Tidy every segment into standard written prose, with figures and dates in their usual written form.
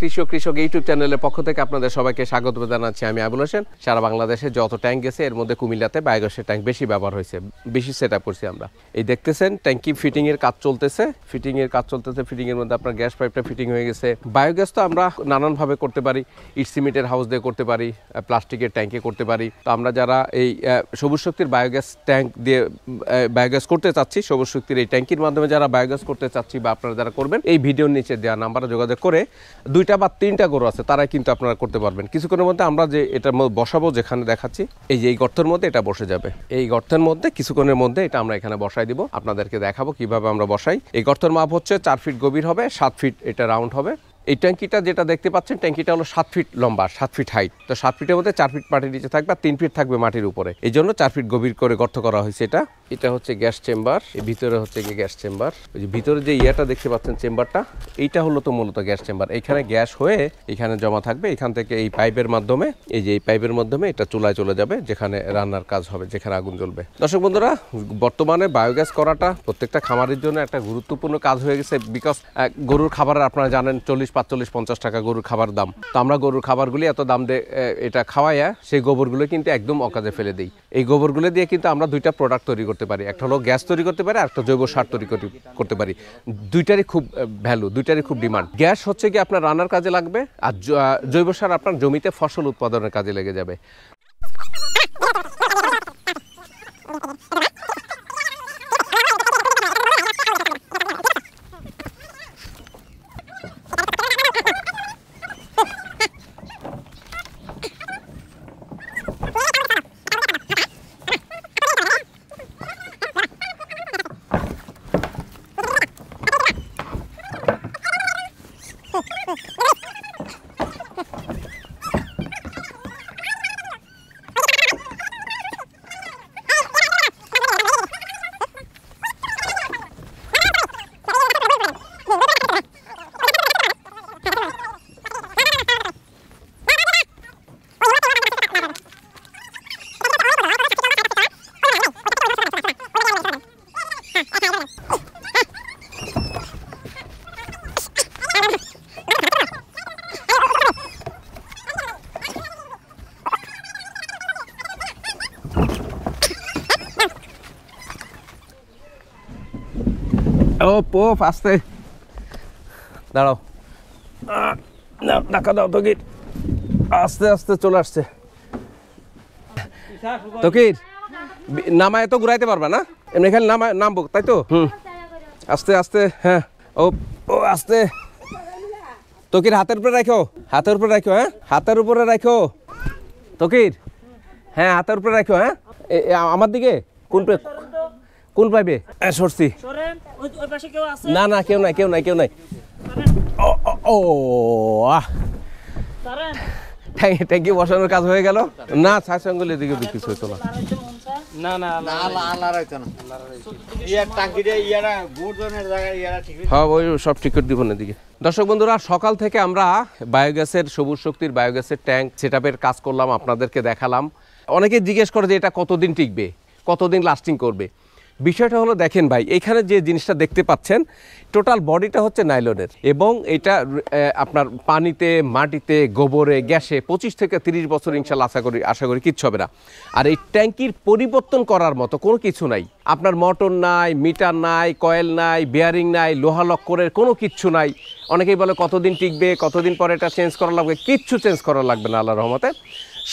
কৃষি ও কৃষক ইউটিউব চ্যানেলের পক্ষ থেকে আপনাদের সবাইকে স্বাগত জানাচ্ছি। আমি আবুল হোসেন। সারা বাংলাদেশে যত ট্যাঙ্ক গেছে এর মধ্যে কুমিল্লাতে বায়োগ্যাসের ট্যাঙ্ক বেশি ব্যবহার হয়েছে, বেশি সেট আপ করছি আমরা। এই দেখতেছেন ট্যাঙ্কি ফিটিংয়ের কাজ চলতেছে, ফিটিংয়ের মধ্যে আপনার গ্যাস পাইপটা ফিটিং হয়ে গেছে। বায়োগ্যাস তো আমরা নানানভাবে করতে পারি, ইট সিমেন্টের হাউস দিয়ে করতে পারি, প্লাস্টিকের ট্যাঙ্কে করতে পারি। তো আমরা যারা এই সবুজ শক্তির বায়োগ্যাস ট্যাঙ্ক দিয়ে বায়োগ্যাস করতে চাচ্ছি, সবুজ শক্তির এই ট্যাঙ্কির মাধ্যমে যারা বায়োগ্যাস করতে চাচ্ছি বা আপনারা যারা করবেন, এই ভিডিওর নিচে দেওয়া নাম্বারে যোগাযোগ করে 2টা বা 3টা গরু আছে তারাই কিন্তু আপনারা করতে পারবেন। কিছুক্ষণের মধ্যে আমরা যে এটা বসাবো, যেখানে দেখাচ্ছি এই যে এই গর্তের মধ্যে এটা বসে যাবে। এই গর্তের মধ্যে কিছুক্ষণের মধ্যে এটা আমরা এখানে বসাই দিব, আপনাদেরকে দেখাবো কিভাবে আমরা বসাই। এই গর্তের মাপ হচ্ছে 4 ফিট গভীর হবে, 7 ফিট এটা রাউন্ড হবে। এই ট্যাঙ্কিটা যেটা দেখতে পাচ্ছেন, ট্যাঙ্কিটা হলো 7 ফিট লম্বা, 7 ফিট হাইট। তো 7 ফিটের মধ্যে 4 ফিট মাটির নিচে থাকবে আর 3 ফিট থাকবে মাটির উপরে। এই জন্য 4 ফিট গভীর করে গর্ত করা হয়েছে। এটা হচ্ছে গ্যাস চেম্বার, এই ভিতরে হচ্ছে গ্যাস চেম্বার। ওই যে ভিতরে যে ইয়াটা দেখতে পাচ্ছেন চেম্বারটা, এইটা হলো তো মূলত গ্যাস চেম্বার। এখানে গ্যাস হয়ে এখানে জমা থাকবে। এখান থেকে এই পাইপের মাধ্যমে, এই যে এই পাইপের মাধ্যমে এটা চুলায় চলে যাবে, যেখানে রান্নার কাজ হবে, যেখানে আগুন জ্বলবে। দর্শক বন্ধুরা, বর্তমানে বায়োগ্যাস করাটা প্রত্যেকটা খামারের জন্য একটা গুরুত্বপূর্ণ কাজ হয়ে গেছে। বিকজ গরুর খাবারের আপনারা জানেন 40, 45, 50 টাকা গরুর খাবার দাম। তো আমরা গরুর খাবারগুলি এত দাম দিয়ে এটা খাওয়াইয়া সেই গোবরগুলো কিন্তু একদম অকাজে ফেলে দিই। এই গোবরগুলো দিয়ে কিন্তু আমরা 2টা প্রোডাক্ট তৈরি করতে পারি। একটা হলো গ্যাস তৈরি করতে পারি, আর একটা জৈব সার তৈরি করতে পারি। 2টারই খুব ভ্যালু, 2টারই খুব ডিমান্ড। গ্যাস হচ্ছে কি আপনার রান্নার কাজে লাগবে, আর জৈব সার আপনার জমিতে ফসল উৎপাদনের কাজে লেগে যাবে। ও পোপ, আস্তে দাঁড়াও, টাকা দাও তকির। আস্তে আস্তে চলে আসছে তকির। নামায় তো ঘুরাইতে পারবা না, এমনি খালি নামবো তাই তো। আস্তে আস্তে, হ্যাঁ। ও ও আস্তে। তকির হাতের উপরে রাখো, হাতের উপরে রাখো, হ্যাঁ হাতের উপরে রাখো তকির, হ্যাঁ হাতের উপরে রাখো। হ্যাঁ আমার দিকে কোন পাইবে সরছি? না না, কেউ নাই। ও ট্যাঙ্কি বসানোর কাজ হয়ে গেল না? ছাঁচঙ্গলের দিকে কিছু হইতো না। হ্যাঁ, ওই সব ঠিক করে দিব না দিকে। দর্শক বন্ধুরা, সকাল থেকে আমরা বায়োগ্যাসের, সবুজ শক্তির বায়োগ্যাসের ট্যাঙ্ক সেট আপের কাজ করলাম, আপনাদেরকে দেখালাম। অনেকে জিজ্ঞেস করে যে এটা কতদিন টিকবে, কতদিন লাস্টিং করবে। বিষয়টা হলো, দেখেন ভাই, এখানে যে জিনিসটা দেখতে পাচ্ছেন টোটাল বডিটা হচ্ছে নাইলনের, এবং এটা আপনার পানিতে, মাটিতে, গোবরে, গ্যাসে 25 থেকে 30 বছর ইনশাল্লাহ আশা করি কিচ্ছু হবে না। আর এই ট্যাঙ্কির পরিবর্তন করার মতো কোনো কিছু নাই। আপনার মোটর নাই, মিটার নাই, কয়েল নাই, বেয়ারিং নাই, লোহা লক্করের কোনো কিচ্ছু নাই। অনেকেই বলে কতদিন টিকবে, কতদিন পরে এটা চেঞ্জ করা লাগবে। কিচ্ছু চেঞ্জ করা লাগবে না আল্লাহর রহমতে।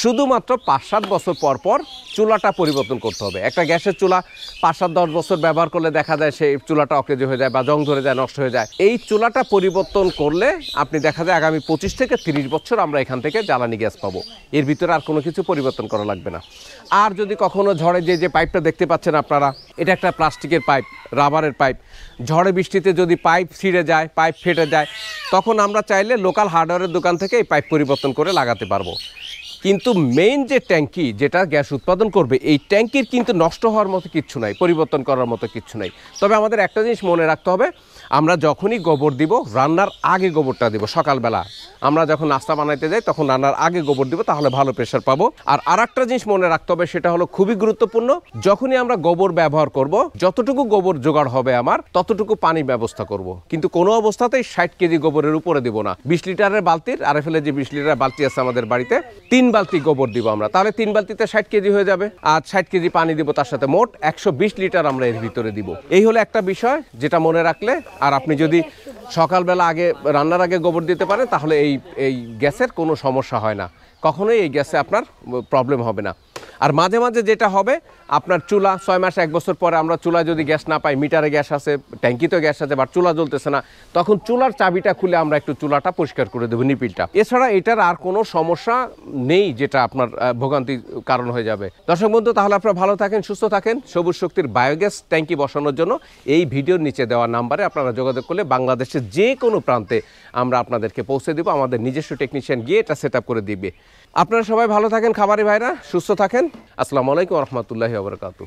শুধুমাত্র 5-7 বছর পর চুলাটা পরিবর্তন করতে হবে। একটা গ্যাসের চুলা 5-10 বছর ব্যবহার করলে দেখা যায় সেই চুলাটা অকেজো হয়ে যায় বা জং ধরে যায়, নষ্ট হয়ে যায়। এই চুলাটা পরিবর্তন করলে আপনি দেখা যায় আগামী 25 থেকে 30 বছর আমরা এখান থেকে জ্বালানি গ্যাস পাবো। এর ভিতরে আর কোনো কিছু পরিবর্তন করা লাগবে না। আর যদি কখনো ঝড়ে যে পাইপটা দেখতে পাচ্ছেন আপনারা, এটা একটা প্লাস্টিকের পাইপ, রাবারের পাইপ। ঝড়ে বৃষ্টিতে যদি পাইপ ছিঁড়ে যায়, পাইপ ফেটে যায়, তখন আমরা চাইলে লোকাল হার্ডওয়্যারের দোকান থেকে এই পাইপ পরিবর্তন করে লাগাতে পারবো। কিন্তু মেইন যে ট্যাঙ্কি, যেটা গ্যাস উৎপাদন করবে, এই ট্যাঙ্কির কিন্তু নষ্ট হওয়ার মতো কিচ্ছু নাই, পরিবর্তন করার মতো কিচ্ছু নাই। তবে আমাদের একটা জিনিস মনে রাখতে হবে, আমরা যখনই গোবর দিব রান্নার আগে গোবরটা দিব সকালবেলা। আমরা যখন নাস্তা বানাইতে যাই তখন রান্নার আগে গোবর দিব, তাহলে ভালো প্রেশার পাবো। আর আরেকটা জিনিস মনে রাখতে হবে, সেটা হলো খুবই গুরুত্বপূর্ণ, যখনই আমরা গোবর ব্যবহার করব যতটুকু গোবর জোগাড় হবে আমার ততটুকু পানি ব্যবস্থা করব, কিন্তু কোনো অবস্থাতেই 60 কেজি গোবরের উপরে দিব না। 20 লিটারের বালতির আরএফএল যে 20 লিটারের বালতি আছে আমাদের বাড়িতে, 3 বালতি গোবর দিব আমরা, তাহলে 3 বালতিতে 60 কেজি হয়ে যাবে। আর 60 কেজি পানি দিব, তার সাথে মোট 120 লিটার আমরা এর ভিতরে দিব। এই হলো একটা বিষয় যেটা মনে রাখলে, আর আপনি যদি সকালবেলা আগে রান্নার আগে গোবর দিতে পারেন তাহলে এই গ্যাসের কোনো সমস্যা হয় না, কখনোই এই গ্যাসে আপনার প্রবলেম হবে না। আর মাঝে মাঝে যেটা হবে, আপনার চুলা 6 মাস 1 বছর পরে আমরা চুলা যদি গ্যাস না পাই, মিটারে গ্যাস আছে, ট্যাঙ্কিতেও গ্যাস আছে, বাট চুলা জ্বলতেছে না, তখন চুলার চাবিটা খুলে আমরা একটু চুলাটা পরিষ্কার করে দেবো, নিপিলটা। এছাড়া এটার আর কোনো সমস্যা নেই যেটা আপনার ভোগান্তির কারণ হয়ে যাবে। দর্শক বন্ধু, তাহলে আপনারা ভালো থাকেন, সুস্থ থাকেন। সবুজ শক্তির বায়োগ্যাস ট্যাঙ্কি বসানোর জন্য এই ভিডিওর নিচে দেওয়া নাম্বারে আপনারা যোগাযোগ করলে বাংলাদেশের যে কোনো প্রান্তে আমরা আপনাদেরকে পৌঁছে দেবো। আমাদের নিজস্ব টেকনিশিয়ান গিয়ে এটা সেট আপ করে দিবে। আপনারা সবাই ভালো থাকেন, খামারি ভাইরা সুস্থ থাকেন। আসসালামু আলাইকুম ওয়া রাহমাতুল্লাহি ওয়া বারাকাতুহু।